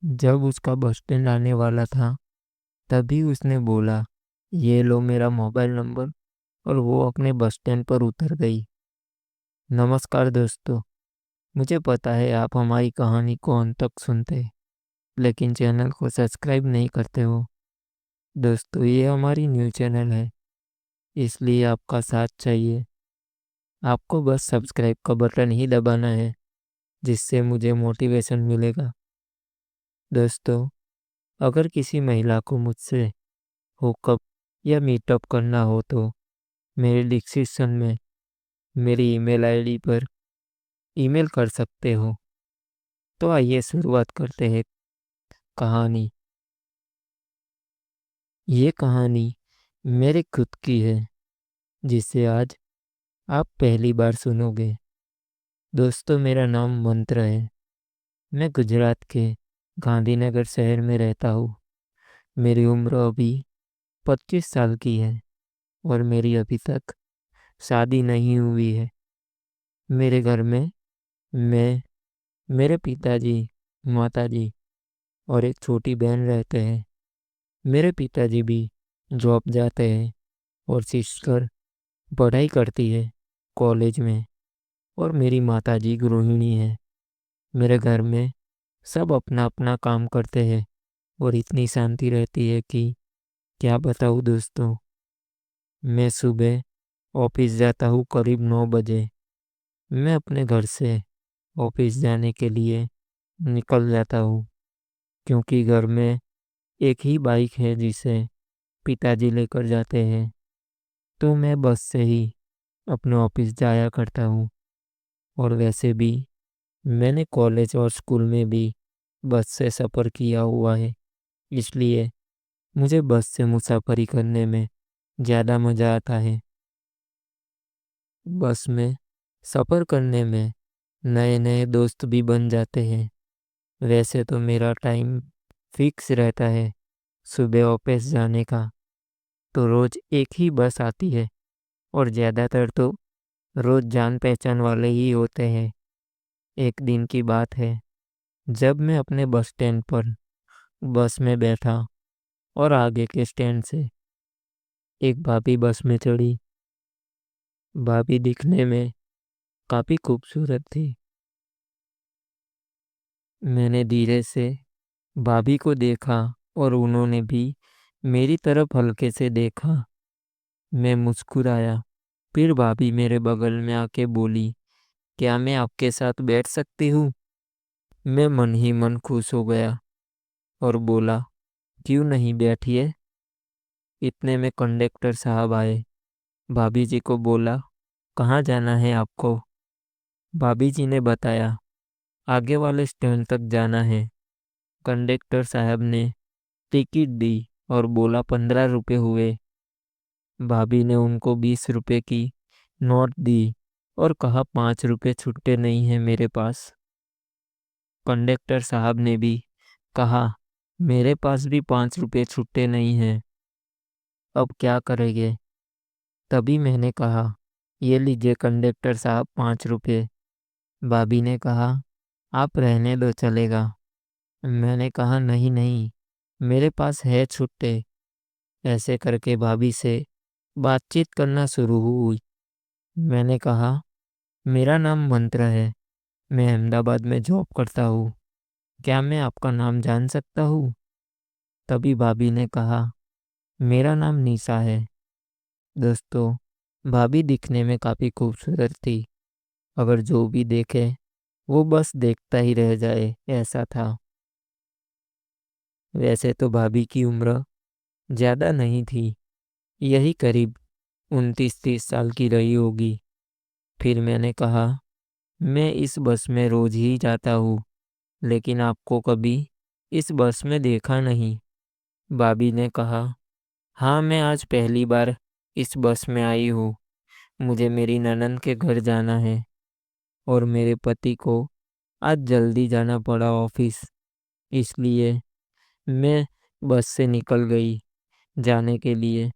जब उसका bus stand आने वाला था, तभी उसने बोला, ये लो मेरा मोबाइल नंबर, और वो अपने बस स्टैंड पर उतर गई। नमस्कार दोस्तों, मुझे पता है आप हमारी कहानी को अंत तक सुनते, लेकिन चैनल को सब्सक्राइब नहीं करते हो। दोस्तों, ये हमारी न्यू चैनल है, इसलिए आपका साथ चाहिए। आपको बस सब्सक्राइब का बटन ही दबाना है, जिससे मुझे मोटिवेशन मिलेगा। दोस्तों, अगर किसी महिला को मुझसे हुकअप या मीटअप करना हो तो मेरे डिस्क्रिप्शन में मेरी ईमेल आईडी पर ईमेल कर सकते हो। तो आइए शुरुआत करते हैं कहानी। ये कहानी मेरे खुद की है, जिसे आज आप पहली बार सुनोगे। दोस्तों, मेरा नाम मंत्र है। मैं गुजरात के गांधीनगर शहर में रहता हूँ। मेरी उम्र अभी 25 साल की है और मेरी अभी तक शादी नहीं हुई है। मेरे घर में मैं, मेरे पिताजी, माताजी और एक छोटी बहन रहते हैं। मेरे पिताजी भी जॉब जाते हैं और सिस्टर पढ़ाई करती है कॉलेज में, और मेरी माताजी गृहिणी है। मेरे घर में सब अपना अपना काम करते हैं और इतनी शांति रहती है कि क्या बताऊँ दोस्तों। मैं सुबह ऑफिस जाता हूँ करीब 9 बजे। मैं अपने घर से ऑफिस जाने के लिए निकल जाता हूँ, क्योंकि घर में एक ही बाइक है जिसे पिताजी लेकर जाते हैं। तो मैं बस से ही अपने ऑफिस जाया करता हूँ। और वैसे भी मैंने कॉलेज और स्कूल में भी बस से सफ़र किया हुआ है, इसलिए मुझे बस से मुसाफरी करने में ज़्यादा मज़ा आता है। बस में सफ़र करने में नए नए दोस्त भी बन जाते हैं। वैसे तो मेरा टाइम फिक्स रहता है सुबह ऑफिस जाने का, तो रोज़ एक ही बस आती है और ज़्यादातर तो रोज़ जान पहचान वाले ही होते हैं। एक दिन की बात है, जब मैं अपने बस स्टैंड पर बस में बैठा और आगे के स्टैंड से एक भाभी बस में चढ़ी। भाभी दिखने में काफ़ी खूबसूरत थी। मैंने धीरे से भाभी को देखा और उन्होंने भी मेरी तरफ हल्के से देखा। मैं मुस्कुराया। फिर भाभी मेरे बगल में आके बोली, क्या मैं आपके साथ बैठ सकती हूँ? मैं मन ही मन खुश हो गया और बोला, क्यों नहीं, बैठिए। इतने में कंडक्टर साहब आए। भाभी जी को बोला, कहाँ जाना है आपको? भाभी जी ने बताया, आगे वाले स्टैंड तक जाना है। कंडक्टर साहब ने टिकट दी और बोला 15 रुपये हुए। भाभी ने उनको 20 रुपये की नोट दी और कहा 5 रुपये छुट्टे नहीं हैं मेरे पास। कंडक्टर साहब ने भी कहा, मेरे पास भी 5 रुपये छुट्टे नहीं हैं, अब क्या करेंगे? तभी मैंने कहा, ये लीजिए कंडक्टर साहब 5 रुपये। भाभी ने कहा, आप रहने दो, चलेगा। मैंने कहा, नहीं नहीं, मेरे पास है छुट्टे। ऐसे करके भाभी से बातचीत करना शुरू हुई। मैंने कहा, मेरा नाम मंत्र है, मैं अहमदाबाद में जॉब करता हूँ, क्या मैं आपका नाम जान सकता हूँ? तभी भाभी ने कहा, मेरा नाम निशा है। दोस्तों, भाभी दिखने में काफ़ी खूबसूरत थी। अगर जो भी देखे वो बस देखता ही रह जाए, ऐसा था। वैसे तो भाभी की उम्र ज़्यादा नहीं थी, यही करीब 29-30 साल की रही होगी। फिर मैंने कहा, मैं इस बस में रोज़ ही जाता हूँ, लेकिन आपको कभी इस बस में देखा नहीं। भाभी ने कहा, हाँ, मैं आज पहली बार इस बस में आई हूँ। मुझे मेरी ननद के घर जाना है और मेरे पति को आज जल्दी जाना पड़ा ऑफिस, इसलिए मैं बस से निकल गई जाने के लिए।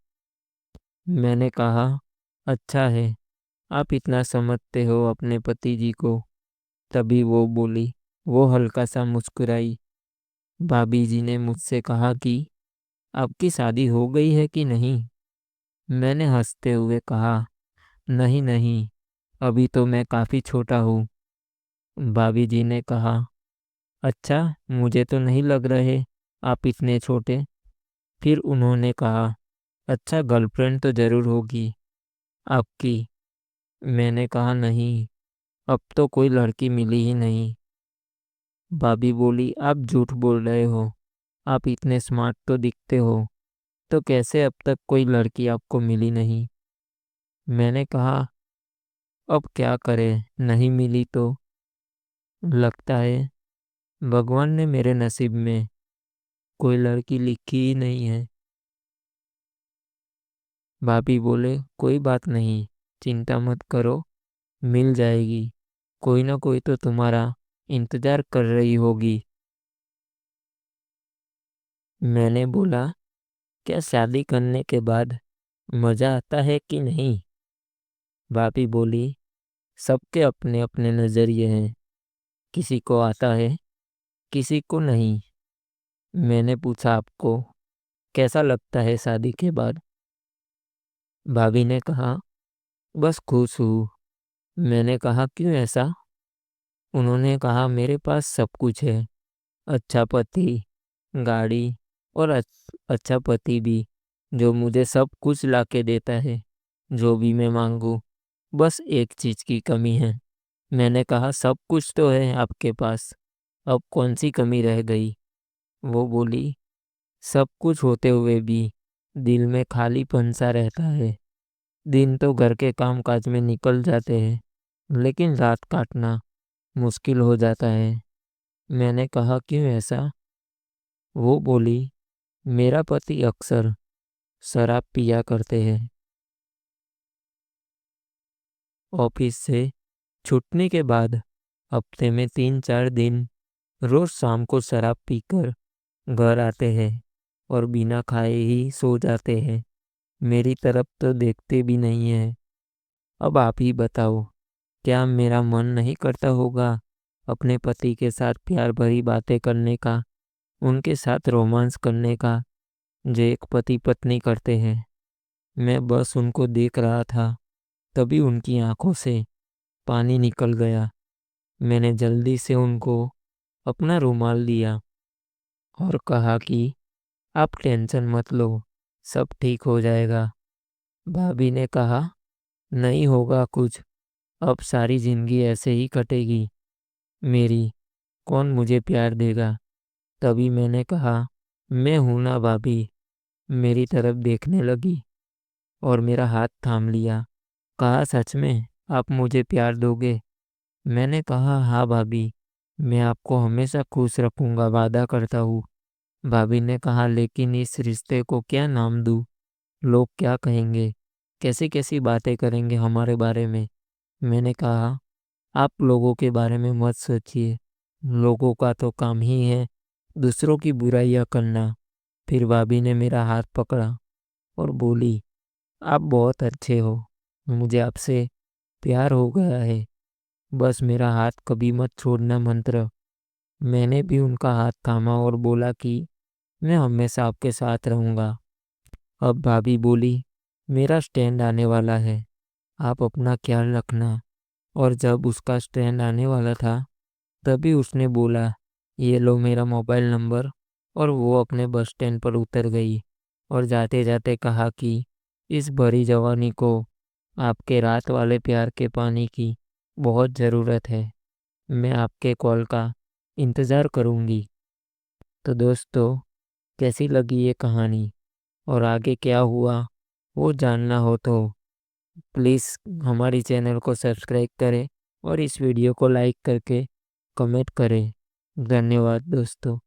मैंने कहा, अच्छा है, आप इतना समझते हो अपने पति जी को। तभी वो बोली, वो हल्का सा मुस्कुराई भाभी जी ने मुझसे कहा कि आपकी शादी हो गई है कि नहीं। मैंने हंसते हुए कहा, नहीं नहीं, अभी तो मैं काफ़ी छोटा हूँ। भाभी जी ने कहा, अच्छा, मुझे तो नहीं लग रहे आप इतने छोटे। फिर उन्होंने कहा, अच्छा, गर्लफ्रेंड तो ज़रूर होगी आपकी। मैंने कहा, नहीं, अब तो कोई लड़की मिली ही नहीं। भाभी बोली, आप झूठ बोल रहे हो, आप इतने स्मार्ट तो दिखते हो, तो कैसे अब तक कोई लड़की आपको मिली नहीं। मैंने कहा, अब क्या करें, नहीं मिली तो लगता है भगवान ने मेरे नसीब में कोई लड़की लिखी ही नहीं है। भाभी बोले, कोई बात नहीं, चिंता मत करो, मिल जाएगी, कोई ना कोई तो तुम्हारा इंतजार कर रही होगी। मैंने बोला, क्या शादी करने के बाद मज़ा आता है कि नहीं। भाभी बोली, सबके अपने अपने नज़रिए हैं, किसी को आता है, किसी को नहीं। मैंने पूछा, आपको कैसा लगता है शादी के बाद। भाभी ने कहा, बस खुश हूँ। मैंने कहा, क्यों ऐसा। उन्होंने कहा, मेरे पास सब कुछ है, अच्छा पति, गाड़ी, और अच्छा पति भी, जो मुझे सब कुछ ला के देता है, जो भी मैं मांगूँ। बस एक चीज़ की कमी है। मैंने कहा, सब कुछ तो है आपके पास, अब कौन सी कमी रह गई। वो बोली, सब कुछ होते हुए भी दिल में खालीपन सा रहता है। दिन तो घर के काम काज में निकल जाते हैं, लेकिन रात काटना मुश्किल हो जाता है। मैंने कहा, क्यों ऐसा। वो बोली, मेरा पति अक्सर शराब पिया करते हैं। ऑफिस से छूटने के बाद हफ्ते में 3-4 दिन रोज शाम को शराब पीकर घर आते हैं और बिना खाए ही सो जाते हैं। मेरी तरफ तो देखते भी नहीं है। अब आप ही बताओ, क्या मेरा मन नहीं करता होगा अपने पति के साथ प्यार भरी बातें करने का, उनके साथ रोमांस करने का, जो एक पति पत्नी करते हैं। मैं बस उनको देख रहा था, तभी उनकी आंखों से पानी निकल गया। मैंने जल्दी से उनको अपना रुमाल दिया और कहा कि आप टेंशन मत लो, सब ठीक हो जाएगा। भाभी ने कहा, नहीं होगा कुछ, अब सारी जिंदगी ऐसे ही कटेगी मेरी, कौन मुझे प्यार देगा। तभी मैंने कहा, मैं हूं ना भाभी। मेरी तरफ देखने लगी और मेरा हाथ थाम लिया। कहा, सच में आप मुझे प्यार दोगे। मैंने कहा, हाँ भाभी, मैं आपको हमेशा खुश रखूंगा, वादा करता हूँ। भाभी ने कहा, लेकिन इस रिश्ते को क्या नाम दूँ, लोग क्या कहेंगे, कैसी कैसी बातें करेंगे हमारे बारे में। मैंने कहा, आप लोगों के बारे में मत सोचिए, लोगों का तो काम ही है दूसरों की बुराइयां करना। फिर भाभी ने मेरा हाथ पकड़ा और बोली, आप बहुत अच्छे हो, मुझे आपसे प्यार हो गया है, बस मेरा हाथ कभी मत छोड़ना मंत्र। मैंने भी उनका हाथ थामा और बोला कि मैं हमेशा आपके साथ रहूँगा। अब भाभी बोली, मेरा स्टैंड आने वाला है, आप अपना ख्याल रखना। और जब उसका स्टैंड आने वाला था, तभी उसने बोला, ये लो मेरा मोबाइल नंबर। और वो अपने बस स्टैंड पर उतर गई और जाते जाते कहा कि इस भरी जवानी को आपके रात वाले प्यार के पानी की बहुत ज़रूरत है। मैं आपके कॉल का इंतज़ार करूँगी। तो दोस्तों, कैसी लगी ये कहानी और आगे क्या हुआ वो जानना हो तो प्लीज़ हमारी चैनल को सब्सक्राइब करें और इस वीडियो को लाइक करके कमेंट करें। धन्यवाद दोस्तों।